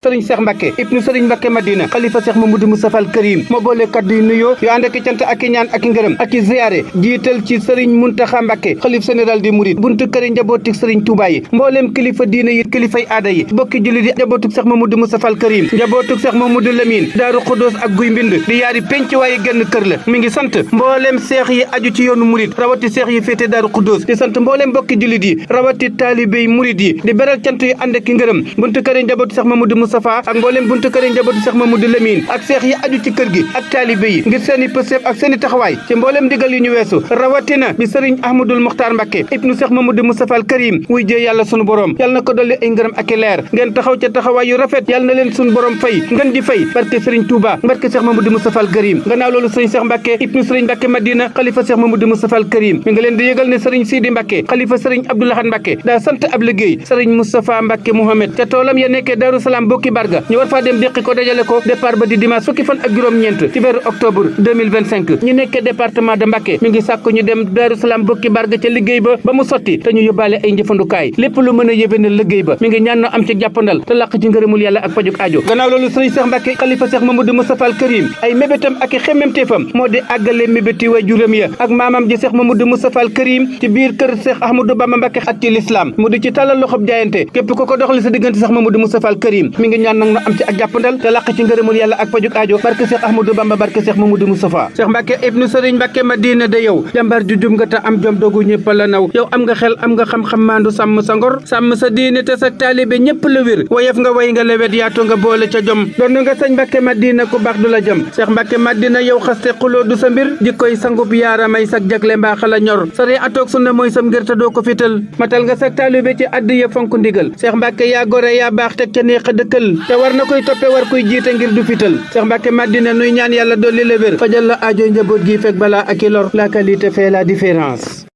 sëriñ Cheikh Mbacke ibnu sëriñ Mbacke Madina xalifa Cheikh Mamadou Moustapha al Karim moo boole kaddu yu nuyoo yu ànd ak i cant ak i ñaan ak i ngërëm ak i ziyaare jiital ci sëriñ Muntaxa Mbacke xalif général di Mouride buntu këri njabootik sëriñ Touba yi mbooleem kilifa diine yi kilifay aada yi bokki jullit yi njabootuk Cheikh Mamadou Moustapha al Karim njabootuk Cheikh Mamadou Lamine Daaru Xudoos ak Guy Mbind di yaari penc waaye genn kër la mi ngi sant mbooleem seex yi aju ci yoonu Mouride rawati seex yi féete Daaru Xudoos di sant mbooleem bokki jullit yi rawati taalibey Mouride yi di beral cant yu ànd ak i ngërëm buntu këri njabootu Cheikh Mamadou Moustapha ak mbooleem buntu kër yi njabootu Cheikh Mamadou Lamine ak seex yi aju ci kër gi ak taalibe yi ngir seeni pëstéef ak seeni taxawaay ci mbooleem digal yi ñu weesu rawatina bi sëriñ Ahmadul Muxtaar Mbàkke ibnu Cheikh Mamadou Moustapha al Karim wuy jee yàlla sunu borom yàlla na ko dolli ay ngërëm ak i leer ngeen taxaw ca taxawaay yu rafet yàlla na leen sunu borom fay ngeen di fay barke sëriñ Touba barke Cheikh Mamadou Moustapha al Karim gannaaw loolu sëriñ Cheikh Mbàkke ibnu sëriñ Mbàkke Madina xalifa Cheikh Mamadou Moustapha al Karim mi nga leen di yëgal ne sëriñ Sidi Mbàkke xalifa sëriñ Abdou Lahad Mbàkke daa sant ab liggéey sëriñ Moustapha Mbàkke Mohamed ca toolam ya nekkee Daaru Salaam bokki barga ñu war faa dem déqi ko dajale ko départ ba di dimanche fukki fan ak juróom-ñeent ci weeru octobre 2025 ñu nekkee département de Mbacké mi ngi sàkk ñu dem Daaru Salaam bokki barga ca liggéey ba ba mu sotti te ñu yóbbaale ay njëfandukaay lépp lu mën a yéwénal liggéey ba mi ngi ñaan na am ci jàppandal te làq ci ngërëmul yàlla ak pajuk aajo gannaaw loolu sëriñ Cheikh Mbacke xalifa Cheikh Mamadou Moustapha al Karim ay mébétam ak i xemmemteefam moo di àggale mébéti waajuram ya ak maamam ji Cheikh Mamadou Moustapha al Karim ci biir kër Cheikh Ahmadou Bamba Mbacke ak ci l'islam mu di ci tàllal loxob jaayante képp ko ko doxali sa diggante Cheikh Mamadou Moustapha al Karim mi ngi ñaan nag na am ci ak jàppandal te làq ci ngërëmul yàlla ak pajuk aajo barke Cheikh Ahmadou Bamba barke Cheikh Mamadou Moustapha Cheikh Mbacke ibnu sëriñ Mbacke Madina de yow jàmbaar ju jum nga te am jom dogu ñëpp la naw yow am nga xel am nga xam-xam maandu sàmm sa ngor sàmm sa diine te sa taalibe ñëpp la wér woyof nga way nga lewet yaatu nga boole ca jom doon nga sëñ Mbacke Madina ku baax du la jëm Cheikh Mbacke Madina yow xaste xuloo du sa mbir jikkoy sangub yaaramay sag jagle mbaax la ñor sare atoog sunna mooy sam ngir te doo ko fital matal nga sa taalibe ci addiya fonk ndigal Cheikh Mbacke yaa gore yaa baax teg ca neex a dëkkal te war na koy toppe war koy jiite ngir du fital Cheikh Mbacke Madina nuy ñaan yàlla dolli la wér fajal la aajo njaboot gi fekk balaa ak i lor la qualité fait la différence